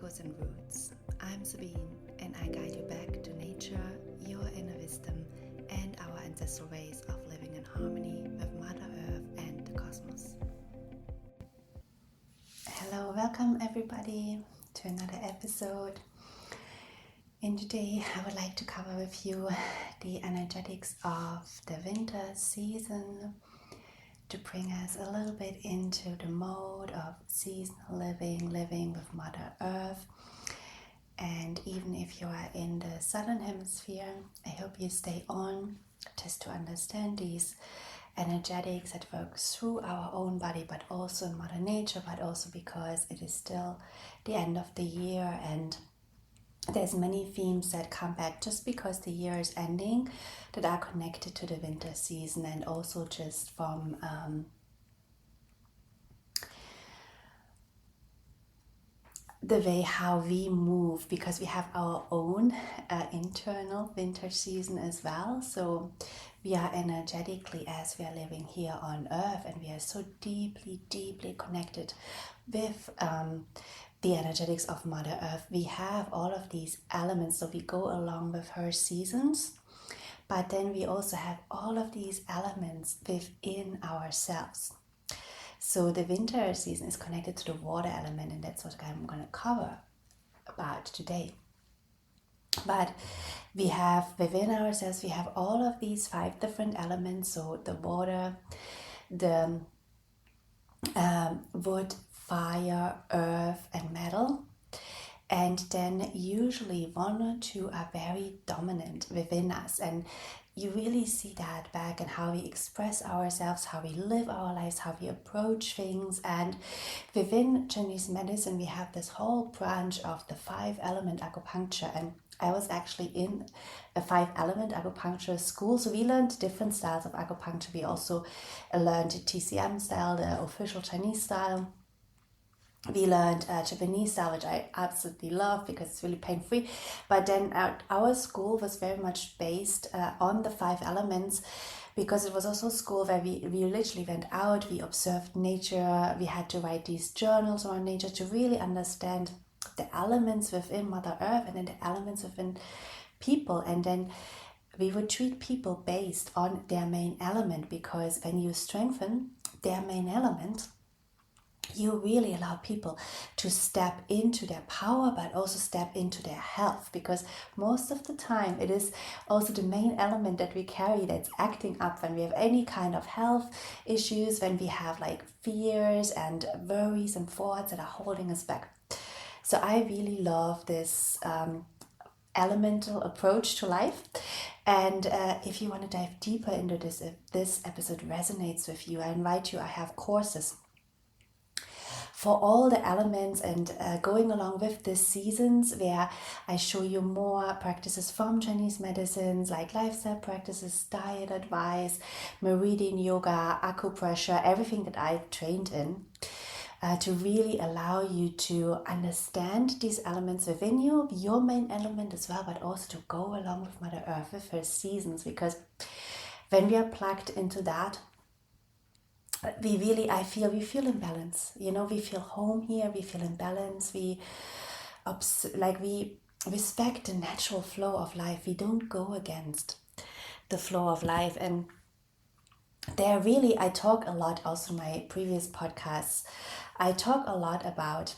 Echoes and Roots. I'm Sabine and I guide you back to nature, your inner wisdom, and our ancestral ways of living in harmony with Mother Earth and the cosmos. Hello, welcome everybody to another episode. And today I would like to cover with you the energetics of the winter season to bring us a little bit into the mode of seasonal living with Mother Earth. And even if you are in the southern hemisphere, I hope you stay on just to understand these energetics that work through our own body, but also in Mother Nature, but also because it is still the end of the year and there's many themes that come back just because the year is ending that are connected to the winter season, and also just from the way how we move, because we have our own internal winter season as well. So we are energetically, as we are living here on Earth, and we are so deeply connected with the energetics of Mother Earth. We have all of these elements, so we go along with her seasons, but then we also have all of these elements within ourselves. So the winter season is connected to the water element, and that's what I'm going to cover about today. But we have within ourselves, we have all of these 5 different elements. So the water, the wood, fire, earth, and metal. And then usually 1 or 2 are very dominant within us. And you really see that back in how we express ourselves, how we live our lives, how we approach things. And within Chinese medicine, we have this whole branch of the 5-element acupuncture. And I was actually in a 5-element acupuncture school. So we learned different styles of acupuncture. We also learned the TCM style, the official Chinese style. We learned Japanese style, which I absolutely love because it's really pain-free. But then our school was very much based on the 5 elements, because it was also a school where we literally went out, we observed nature, we had to write these journals around nature to really understand the elements within Mother Earth and then the elements within people. And then we would treat people based on their main element, because when you strengthen their main element, you really allow people to step into their power, but also step into their health, because most of the time it is also the main element that we carry that's acting up when we have any kind of health issues, when we have like fears and worries and thoughts that are holding us back. So I really love this elemental approach to life. And if you want to dive deeper into this, if this episode resonates with you, I invite you. I have courses for all the elements and going along with the seasons, where I show you more practices from Chinese medicines, like lifestyle practices, diet advice, meridian yoga, acupressure, everything that I've trained in, to really allow you to understand these elements within you, your main element as well, but also to go along with Mother Earth with her seasons. Because when we are plugged into that, we feel in balance. We feel home here, we feel in balance, we respect the natural flow of life. We don't go against the flow of life. And I talk a lot, also in my previous podcasts, I talk a lot about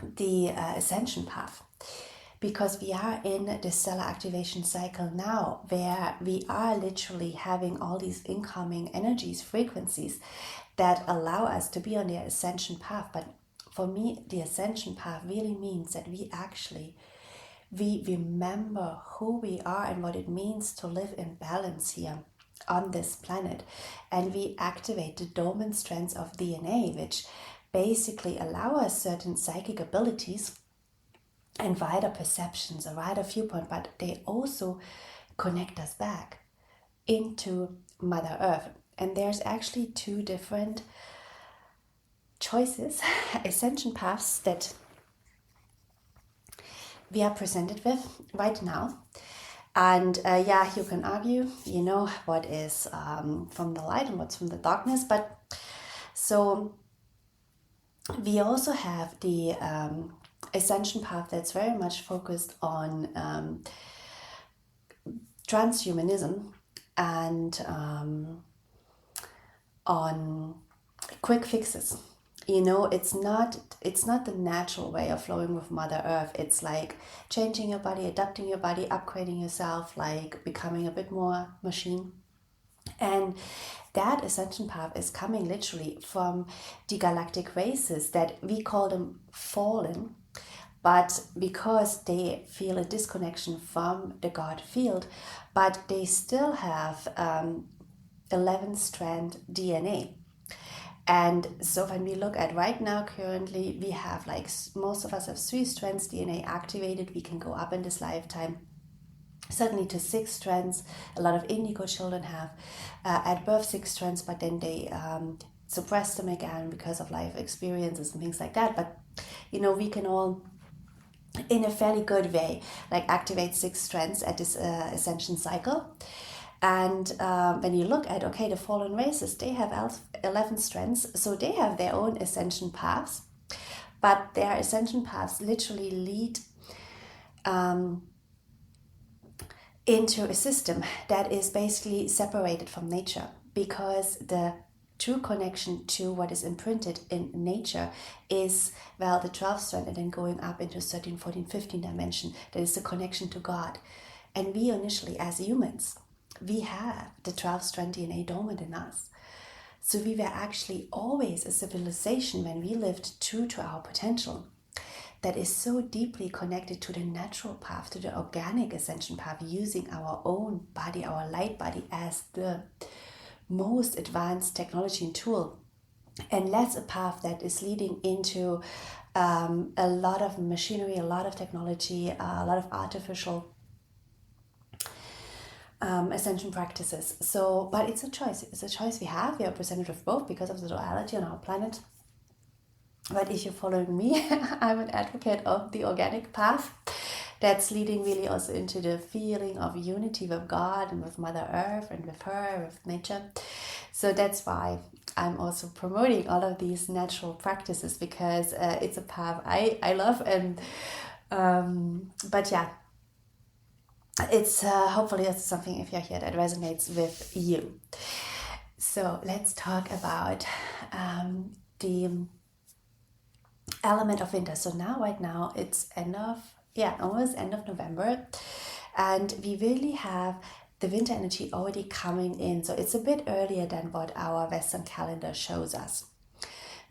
the ascension path, because we are in the stellar activation cycle now, where we are literally having all these incoming energies, frequencies that allow us to be on the ascension path. But for me, the ascension path really means that we remember who we are and what it means to live in balance here on this planet. And we activate the dormant strands of DNA, which basically allow us certain psychic abilities and wider perceptions, a wider viewpoint, but they also connect us back into Mother Earth. And there's actually 2 different choices, ascension paths, that we are presented with right now. And you can argue, what is from the light and what's from the darkness. But so We also have the ascension path that's very much focused on transhumanism and on quick fixes. It's not the natural way of flowing with Mother Earth. It's like changing your body, adapting your body, upgrading yourself, like becoming a bit more machine. And that ascension path is coming literally from the galactic races that we call them fallen, but because they feel a disconnection from the God field, but they still have 11 strand DNA. And so when we look at right now, currently, we have like most of us have 3 strands DNA activated. We can go up in this lifetime, certainly to 6 strands. A lot of indigo children have at birth 6 strands, but then they suppress them again because of life experiences and things like that. But we can all, in a fairly good way, like activate 6 strands at this ascension cycle. And when you look at, okay, the fallen races, they have 11 strands, so they have their own ascension paths, but their ascension paths literally lead into a system that is basically separated from nature, because the true connection to what is imprinted in nature is, well, the 12th strand and then going up into 13, 14, 15 dimension. That is the connection to God. And we initially, as humans, we have the 12th strand DNA dormant in us. So we were actually always a civilization when we lived true to our potential, that is so deeply connected to the natural path, to the organic ascension path, using our own body, our light body, as the most advanced technology and tool, and less a path that is leading into a lot of machinery, a lot of technology, a lot of artificial ascension practices. So, but it's a choice. It's a choice we have. We are presented with both because of the duality on our planet. But if you're following me, I'm an advocate of the organic path that's leading really also into the feeling of unity with God and with Mother Earth and with her, with nature. So that's why I'm also promoting all of these natural practices, because it's a path I love. And but yeah, it's hopefully it's something, if you're here, that resonates with you. So let's talk about the element of winter. So now, right now, it's almost end of November, and we really have the winter energy already coming in. So it's a bit earlier than what our Western calendar shows us,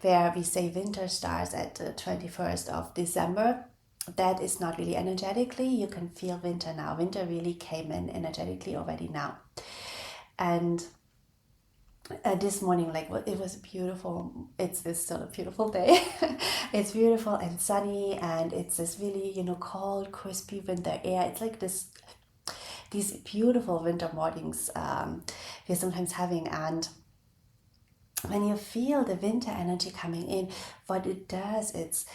where we say winter starts at the 21st of December. That is not really energetically. You can feel winter now. Winter really came in energetically already now. And this morning, like, it was beautiful. It's still a beautiful day. It's beautiful and sunny, and it's this really, cold, crispy winter air. It's like these beautiful winter mornings we're sometimes having. And when you feel the winter energy coming in, what it does, it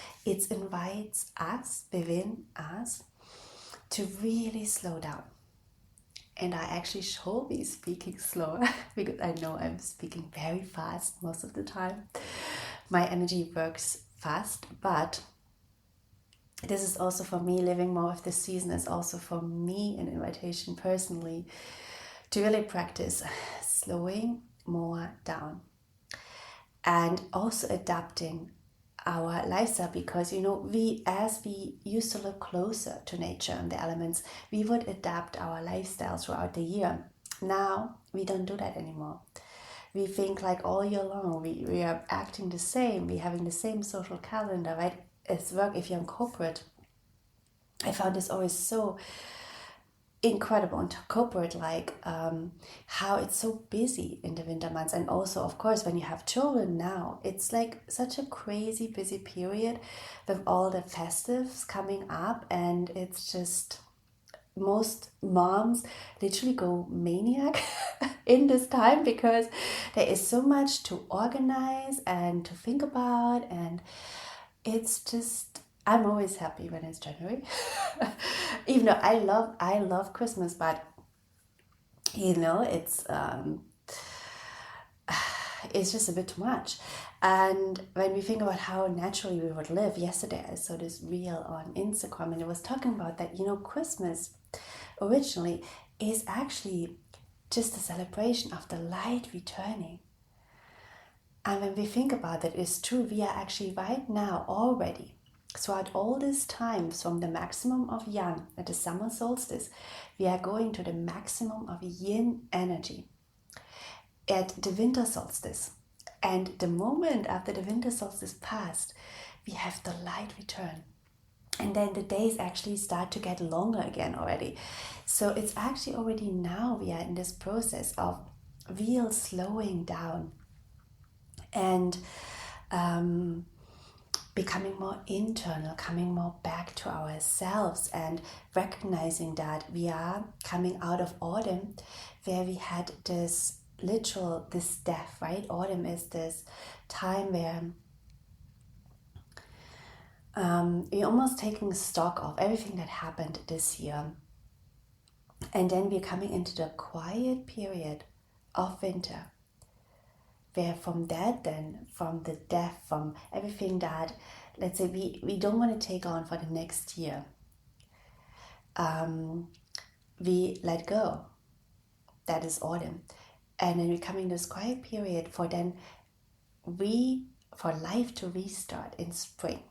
invites us, within us, to really slow down. And I actually should be speaking slower because I know I'm speaking very fast most of the time. My energy works fast, but this is also for me, living more of this season is also for me an invitation personally to really practice slowing more down and also adapting our lifestyle, because as we used to live closer to nature and the elements, we would adapt our lifestyle throughout the year. Now we don't do that anymore. We think like all year long we are acting the same, we having the same social calendar, right? It's work. If you're in corporate, I found this always so incredible and corporate, like how it's so busy in the winter months. And also, of course, when you have children now, it's like such a crazy busy period with all the festives coming up, and it's just, most moms literally go maniac in this time, because there is so much to organize and to think about. And it's just, I'm always happy when it's January. Even though I love Christmas, but it's it's just a bit too much. And when we think about how naturally we would live, yesterday I saw this reel on Instagram, and it was talking about that, Christmas originally is actually just a celebration of the light returning. And when we think about it, it's true, we are actually right now already, throughout all these times, from the maximum of yang at the summer solstice, we are going to the maximum of yin energy at the winter solstice. And the moment after the winter solstice passed, we have the light return. And then the days actually start to get longer again already. So it's actually already now we are in this process of real slowing down and becoming more internal, coming more back to ourselves, and recognizing that we are coming out of autumn, where we had this death, right? Autumn is this time where we're almost taking stock of everything that happened this year. And then we're coming into the quiet period of winter, where from the death, from everything that, let's say, we don't want to take on for the next year, we let go. That is autumn. And then we're coming this quiet period for life to restart in spring.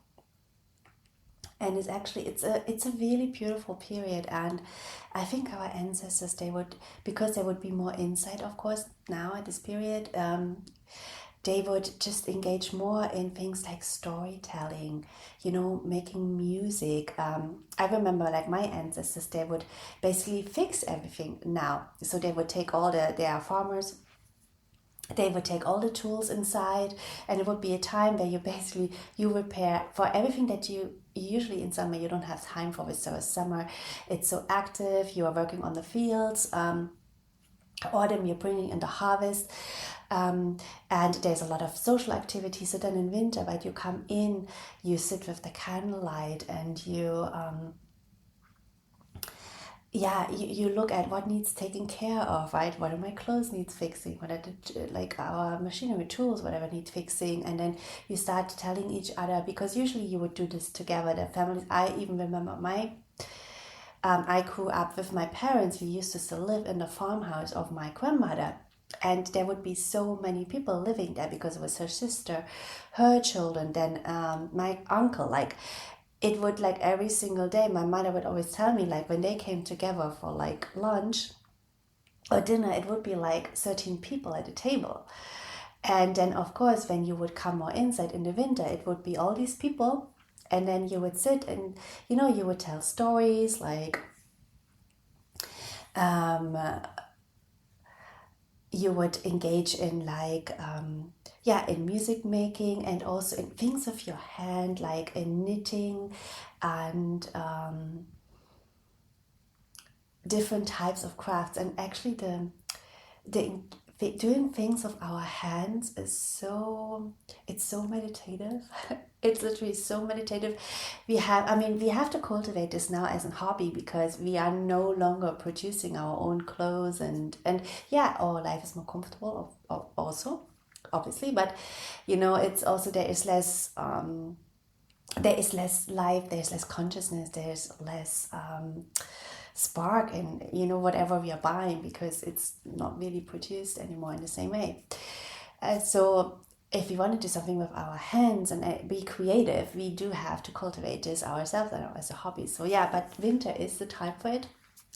And it's a really beautiful period. And I think our ancestors, because there would be more insight, of course, now at this period, they would just engage more in things like storytelling, making music. I remember, like, my ancestors, they would basically fix everything now. So they would take they are farmers, they would take all the tools inside, and it would be a time where you repair for everything that you usually in summer you don't have time for it. So summer, it's so active, you are working on the fields. Autumn, you're bringing in the harvest, and there's a lot of social activity. So then in winter, right, you come in, you sit with the candlelight, and you look at what needs taking care of, right? What are my clothes needs fixing? What are our machinery tools, whatever needs fixing? And then you start telling each other, because usually you would do this together, the families. I even remember I grew up with my parents. We used to still live in the farmhouse of my grandmother. And there would be so many people living there because it was her sister, her children, then my uncle, it would, every single day, my mother would always tell me, when they came together for lunch or dinner, it would be 13 people at a table. And then, of course, when you would come more inside in the winter, it would be all these people, and then you would sit and you would tell stories, you would engage in in music making, and also in things of your hand, like in knitting and different types of crafts. And actually the doing things of our hands is so meditative. It's literally so meditative. We have to cultivate this now as a hobby, because we are no longer producing our own clothes, and our life is more comfortable also, obviously, but it's also, there is less life, there's less consciousness, there's less spark in whatever we are buying, because it's not really produced anymore in the same way. So if we want to do something with our hands and be creative, we do have to cultivate this ourselves as a hobby. So but winter is the time for it,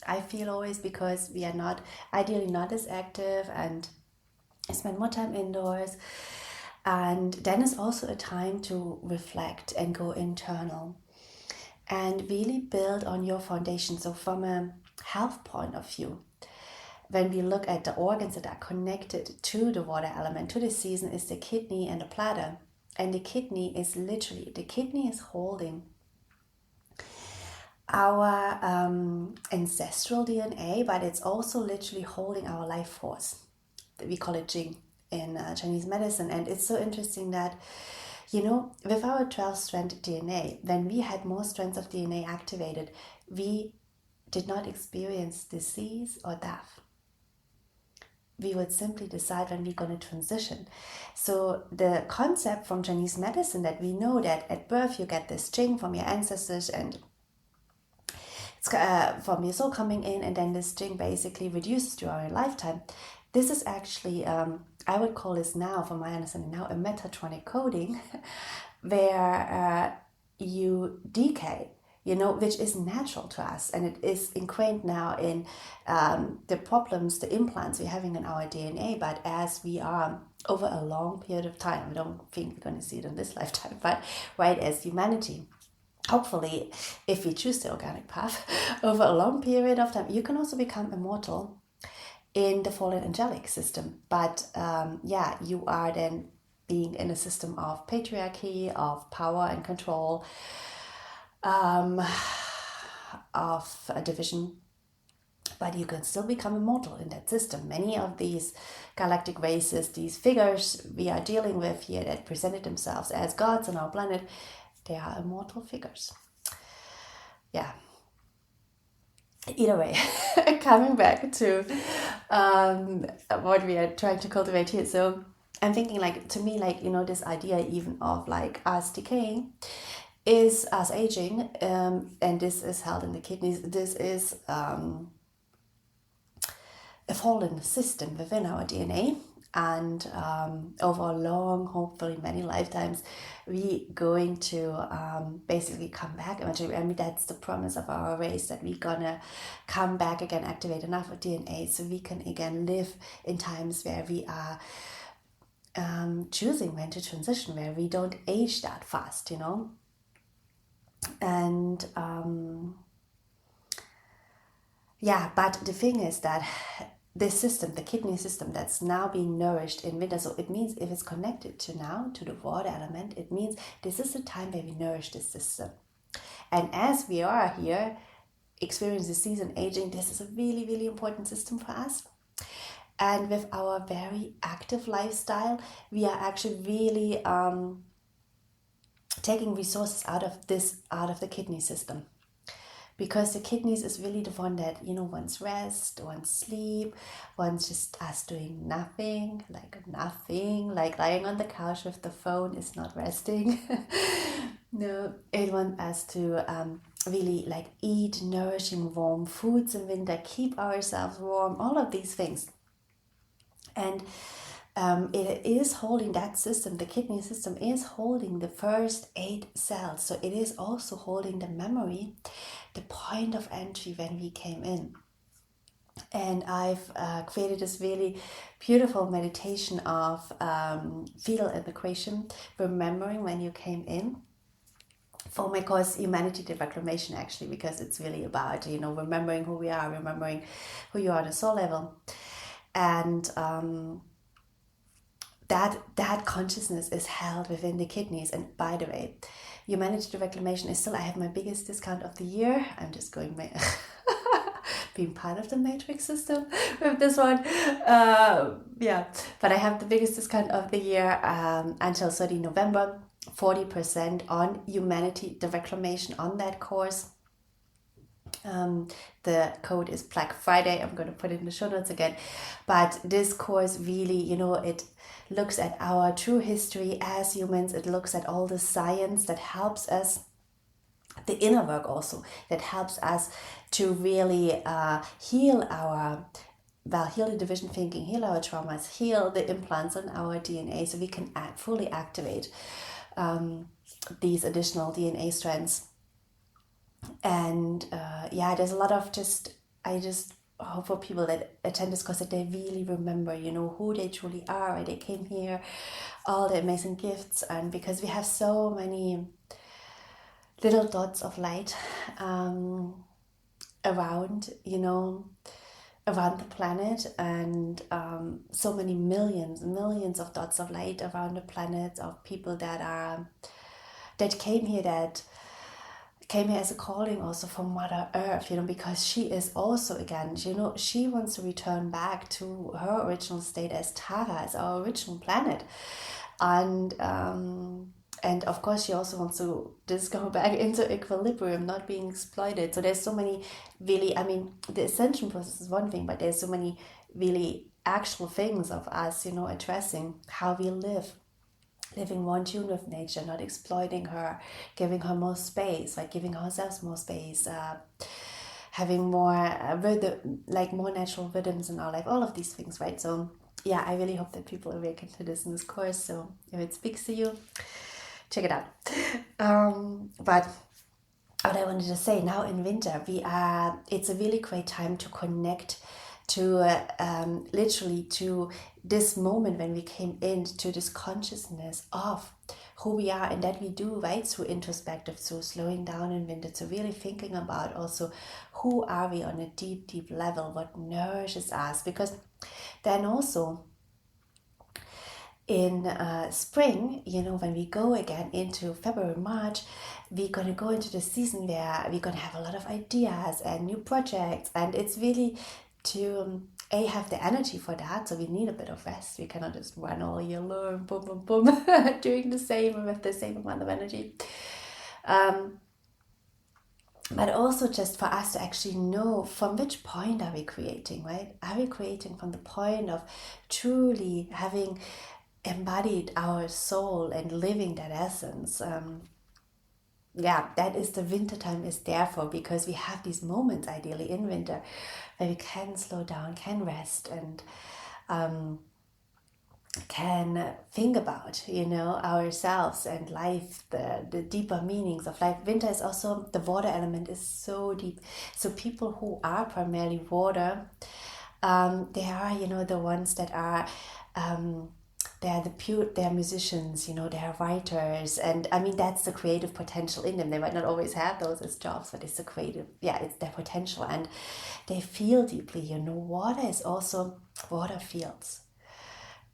I feel, always, because we are ideally not as active and spend more time indoors. And then is also a time to reflect and go internal and really build on your foundation. So from a health point of view, when we look at the organs that are connected to the water element, to the season, is the kidney and the bladder. And the kidney is holding our ancestral DNA, but it's also literally holding our life force. We call it Jing in Chinese medicine. And it's so interesting that with our 12-strand DNA, when we had more strands of DNA activated, we did not experience disease or death. we would simply decide when we're going to transition. So the concept from Chinese medicine that we know that at birth you get this jing from your ancestors, and it's from your soul coming in, and then this jing basically reduces during your lifetime. This is actually, I would call this now, from my understanding now, a metatronic coding, where you decay, which is natural to us, and it is ingrained now in the problems, the implants we're having in our DNA. But as we are over a long period of time, I don't think we're going to see it in this lifetime, but right, as humanity, hopefully, if we choose the organic path, over a long period of time, you can also become immortal in the fallen angelic system. But you are then being in a system of patriarchy, of power and control, of a division, but you can still become immortal in that system. Many of these galactic races, these figures we are dealing with here that presented themselves as gods on our planet, they are immortal figures. Yeah. Either way, coming back to what we are trying to cultivate here. So I'm thinking, to me, this idea even of us decaying is us aging, and this is held in the kidneys. This is a fallen system within our DNA, and over a long, hopefully many lifetimes, we going to basically come back eventually. I mean, that's the promise of our race, that we're gonna come back again, activate enough of DNA so we can again live in times where we are choosing when to transition, where we don't age that fast, and but the thing is that this system, the kidney system, that's now being nourished in winter, so it means if it's connected to the water element, it means this is the time where we nourish this system. And as we are here experiencing the season aging, this is a really, really important system for us. And with our very active lifestyle, we are actually really taking resources out of the kidney system, because the kidneys is really the one that wants rest, wants sleep, wants just us doing nothing, like lying on the couch with the phone is not resting. No, it wants us to really eat nourishing warm foods in winter, keep ourselves warm, all of these things. And it is holding that system. The kidney system is holding the first 8 cells. So it is also holding the memory, the point of entry when we came in. And I've created this really beautiful meditation of fetal integration, remembering when you came in, for my course Humanity the Reclamation, actually, because it's really about remembering who we are, remembering who you are on a soul level. And that consciousness is held within the kidneys. And by the way, Humanity the Reclamation is still, I have my biggest discount of the year. I'm just going being part of the matrix system with this one. But I have the biggest discount of the year until 30 November, 40% on Humanity the Reclamation on that course. The code is Black Friday. I'm going to put it in the show notes again. But this course really, it looks at our true history as humans. It looks at all the science that helps us, the inner work also, that helps us to really heal the division thinking, heal our traumas, heal the implants on our DNA, so we can fully activate these additional DNA strands. And there's a lot of I just hope for people that attend this course that they really remember, who they truly are, why they came here, all the amazing gifts. And because we have so many little dots of light around, around the planet, and so many millions of dots of light around the planet, of people that came here as a calling also from Mother Earth, because she is also, again, she wants to return back to her original state as Tara, as our original planet. And of course she also wants to just go back into equilibrium, not being exploited. So there's so many really, the ascension process is one thing, but there's so many really actual things of us, addressing how we live, living more in tune with nature, not exploiting her, giving her more space, like giving ourselves more space, having more more natural rhythms in our life, all of these things, right? So yeah, I really hope that people awaken to this in this course. So if it speaks to you, check it out. But what I wanted to say, now in winter, it's a really great time to connect to literally to this moment when we came into this consciousness of who we are, and that we do, right, through introspective, through slowing down in winter, to really thinking about also who are we on a deep level, what nourishes us. Because then also in spring, when we go again into February, March, we're going to go into the season where we're going to have a lot of ideas and new projects, and it's really to have the energy for that. So we need a bit of rest. We cannot just run all year long, boom, boom, boom, doing the same with the same amount of energy. But also just for us to actually know from which point are we creating, right? Are we creating from the point of truly having embodied our soul and living that essence? That is the winter time is there for, because we have these moments ideally in winter where we can slow down, can rest, and can think about ourselves and life, the deeper meanings of life. Winter is also, the water element is so deep. So people who are primarily water, they are the ones that are they're musicians, they're writers, and I mean that's the creative potential in them. They might not always have those as jobs, but it's the creative, it's their potential, and they feel deeply. Water is also, water feels,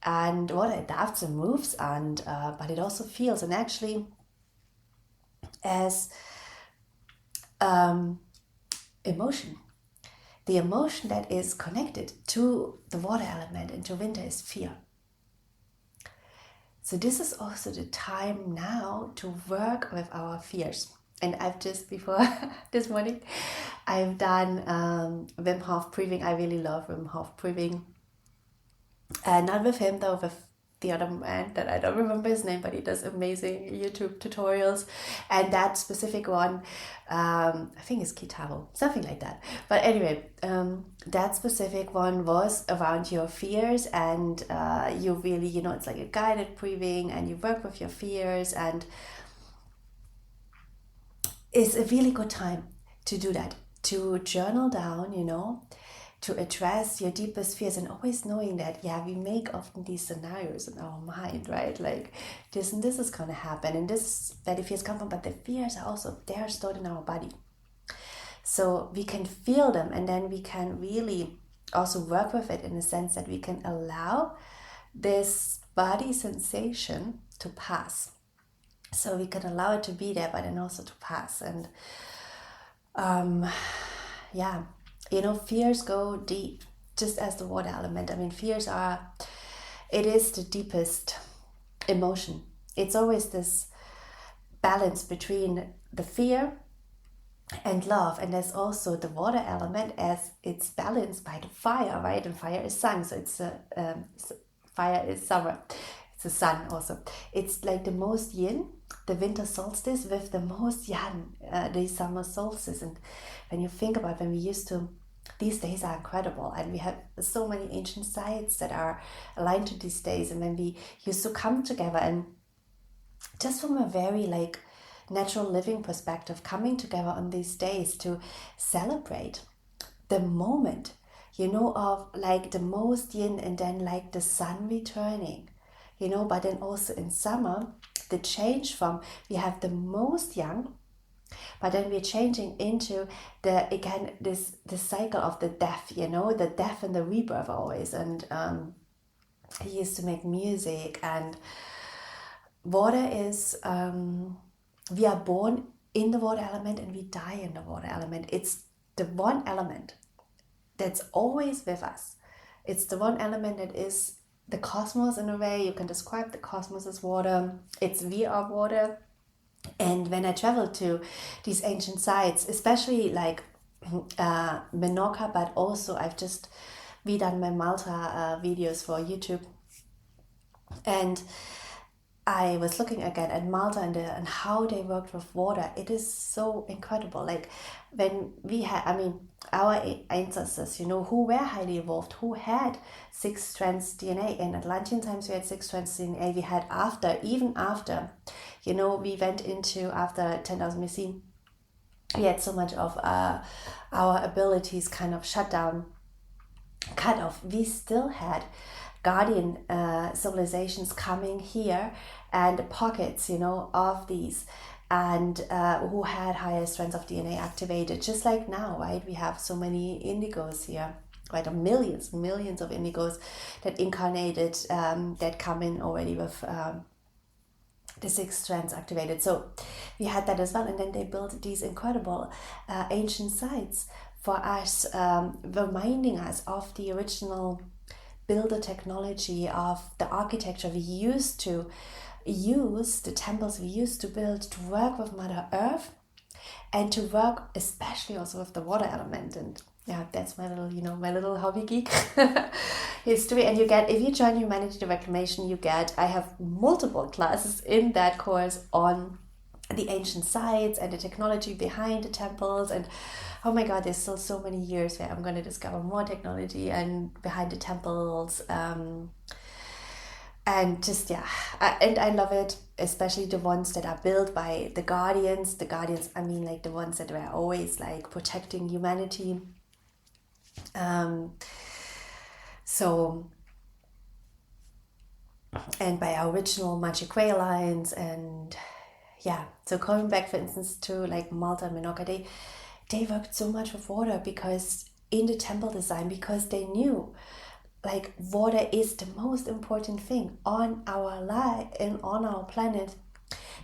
and water adapts and moves, and but it also feels, and actually as emotion. The emotion that is connected to the water element and to winter is fear. So this is also the time now to work with our fears. And I've just, before this morning, I've done Wim Hof breathing. I really love Wim Hof breathing. Not with him though, with the other man that I don't remember his name, but he does amazing YouTube tutorials. And that specific one, I think it's Kitaro, something like that. But anyway, that specific one was around your fears, and you really, it's like a guided breathing, and you work with your fears, and it's a really good time to do that, to journal down, to address your deepest fears, and always knowing that, we make often these scenarios in our mind, right? Like this and this is going to happen, and this, that the fears come from, but the fears are also, they are stored in our body. So we can feel them, and then we can really also work with it in the sense that we can allow this body sensation to pass. So we can allow it to be there, but then also to pass. And fears go deep, just as the water element. I mean, fears it is the deepest emotion. It's always this balance between the fear and love. And there's also the water element as it's balanced by the fire, right? And fire is sun, so it's fire is summer. It's the sun also. It's like the most yin, the winter solstice, with the most yang, the summer solstice. And when you think about when we used to, these days are incredible, and we have so many ancient sites that are aligned to these days, and when we used to come together, and just from a very natural living perspective, coming together on these days to celebrate the moment, of the most yin, and then the sun returning, but then also in summer, the change from, we have the most yang, but then we're changing into this cycle of the death, the death and the rebirth always. And he used to make music, and water is, we are born in the water element and we die in the water element. It's the one element that's always with us. It's the one element that is the cosmos in a way. You can describe the cosmos as water. We are water. And when I travel to these ancient sites, especially Menorca, but also I've just we done my Malta videos for YouTube, and I was looking again at Malta and how they worked with water. It is so incredible. Like when we had, I mean, our ancestors, who were highly evolved, who had 6 strands DNA. In Atlantean times, we had 6 strands DNA. We had even after, we went into after 10,000 BC, we had so much of our abilities kind of shut down, cut off. We still had guardian civilizations coming here and pockets, of these, and who had higher strands of DNA activated, just like now, right? We have so many indigos here, right? Millions of indigos that incarnated, that come in already with the 6 strands activated. So we had that as well, and then they built these incredible ancient sites for us, reminding us of the original builder technology, of the architecture we used to use, the temples we used to build to work with Mother Earth, and to work especially also with the water element. And yeah, that's my little hobby geek history. And you get, if you join Humanity the Reclamation, I have multiple classes in that course on the ancient sites and the technology behind the temples. And oh my god, there's still so many years where I'm going to discover more technology and behind the temples, and just and I love it, especially the ones that are built by the guardians, I mean, like the ones that were always like protecting humanity. So, and by our original magic rail lines. And so coming back, for instance, to like Malta and Menorca, they worked so much with water, because in the temple design, because they knew like water is the most important thing on our life and on our planet,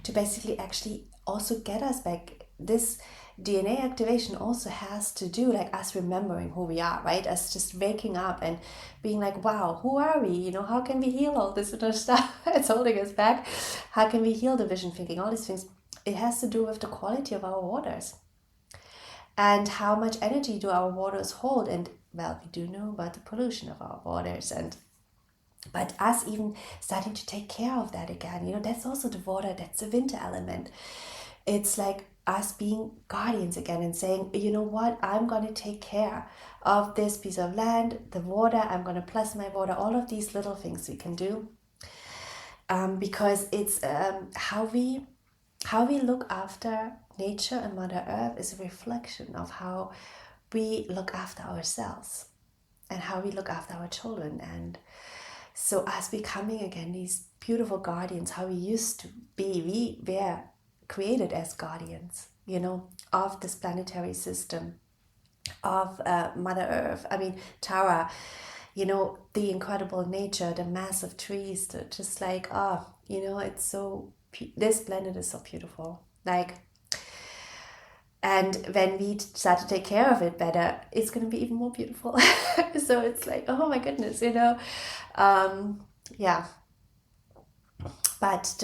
to basically actually also get us back. This DNA activation also has to do like us remembering who we are, right? Us just waking up and being like, wow, who are we? How can we heal all this other stuff that's holding us back? How can we heal the vision thinking? All these things. It has to do with the quality of our waters. And how much energy do our waters hold? And well, we do know about the pollution of our waters, but us even starting to take care of that again, that's also the water, that's the winter element. It's like us being guardians again and saying, you know what, I'm going to take care of this piece of land, the water, I'm going to bless my water, all of these little things we can do, because it's how we look after nature and Mother Earth is a reflection of how we look after ourselves and how we look after our children. And so us becoming again these beautiful guardians, how we used to be, we were created as guardians, of this planetary system, of Mother Earth. I mean, Tara, the incredible nature, the massive trees, just like, it's so, this planet is so beautiful. Like, and when we start to take care of it better, it's going to be even more beautiful. So it's like, oh my goodness, But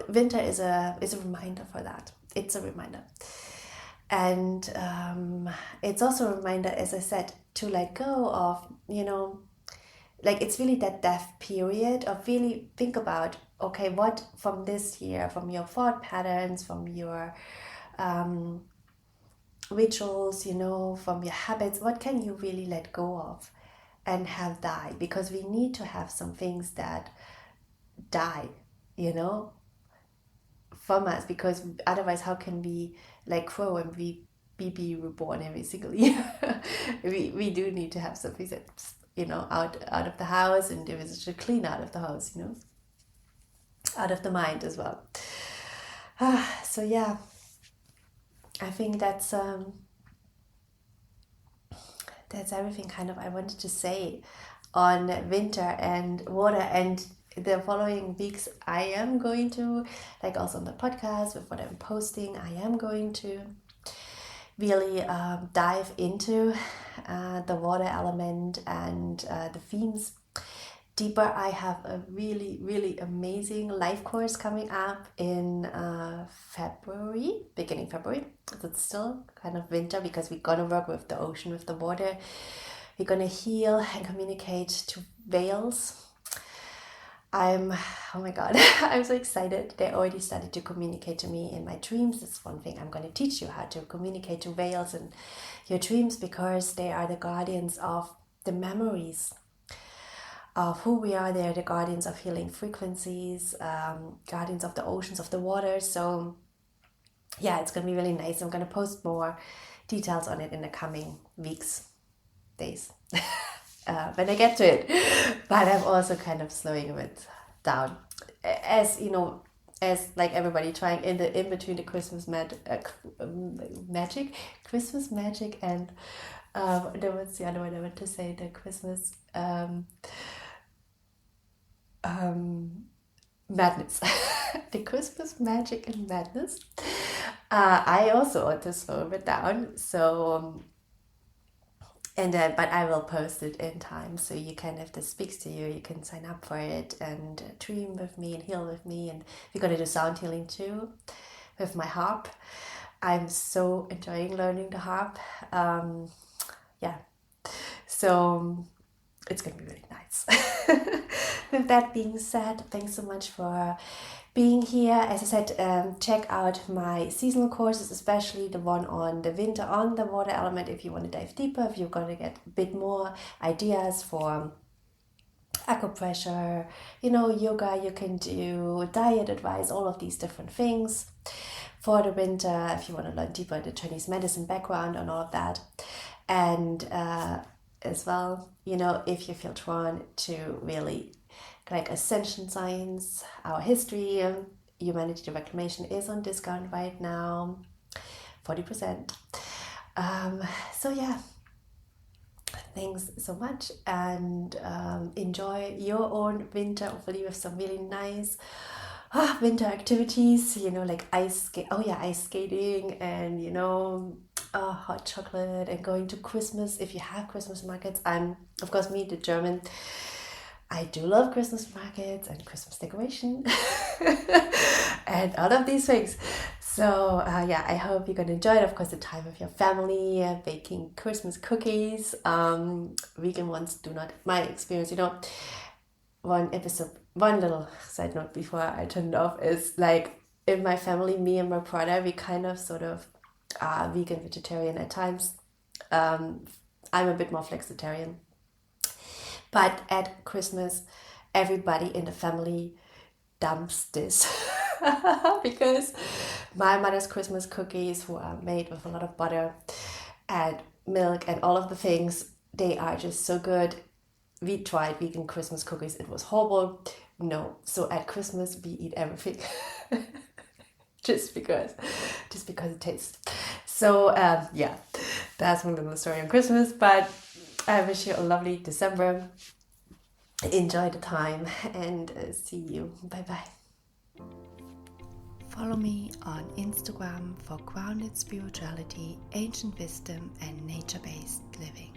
winter is a reminder for that. It's a reminder, and it's also a reminder, as I said, to let go of, like it's really that death period of really think about, okay, what from this year, from your thought patterns, from your rituals, from your habits, what can you really let go of and have die? Because we need to have some things that die, from us, because otherwise how can we like grow and be reborn every single year? we do need to have something that's, out of the house, and there is a clean out of the house, out of the mind as well. So yeah, I think that's everything kind of I wanted to say on winter and water. And the following weeks I am going to, like also on the podcast with what I'm posting, I am going to really dive into the water element and the themes deeper. I have a really, really amazing life course coming up in February, beginning February. It's still kind of winter because we're gonna work with the ocean, with the water. We're gonna heal and communicate to whales. Oh my God, I'm so excited. They already started to communicate to me in my dreams. That's one thing I'm going to teach you, how to communicate to whales in your dreams, because they are the guardians of the memories of who we are. They're the guardians of healing frequencies, guardians of the oceans, of the water. So yeah, it's going to be really nice. I'm going to post more details on it in the coming weeks, days. When I get to it, but I'm also kind of slowing a bit down, as you know, as like everybody trying in between the Christmas magic, Christmas magic, and what's the other one I want to say? The Christmas madness, the Christmas magic and madness. I also want to slow a bit down, so. But I will post it in time, so you can, if this speaks to you, you can sign up for it and dream with me and heal with me. And we're going to do sound healing too with my harp. I'm so enjoying learning the harp. Yeah, so it's going to be really nice. With that being said, thanks so much for being here. As I said, check out my seasonal courses, especially the one on the winter on the water element, if you want to dive deeper, if you're going to get a bit more ideas for acupressure, yoga you can do, diet advice, all of these different things for the winter, if you want to learn deeper the Chinese medicine background and all of that. And as well, if you feel drawn to really like ascension science, our history, Humanity Reclamation is on discount right now, 40%. So yeah, thanks so much, and enjoy your own winter, hopefully with some really nice winter activities, like ice skating, and hot chocolate, and going to Christmas if you have Christmas markets. Of course, me, the German, I do love Christmas markets and Christmas decoration and all of these things. So yeah, I hope you're going to enjoy it. Of course, the time with your family, baking Christmas cookies. Vegan ones do not, my experience, one little side note before I turn it off is like in my family, me and my brother, we kind of sort of are vegan, vegetarian at times. I'm a bit more flexitarian. But at Christmas, everybody in the family dumps this because my mother's Christmas cookies, who are made with a lot of butter and milk and all of the things, they are just so good. We tried vegan Christmas cookies. It was horrible. No. So at Christmas, we eat everything. just because it tastes. So yeah, that's one little story on Christmas. But I wish you a lovely December. Enjoy the time, and see you. Bye bye. Follow me on Instagram for grounded spirituality, ancient wisdom, and nature-based living.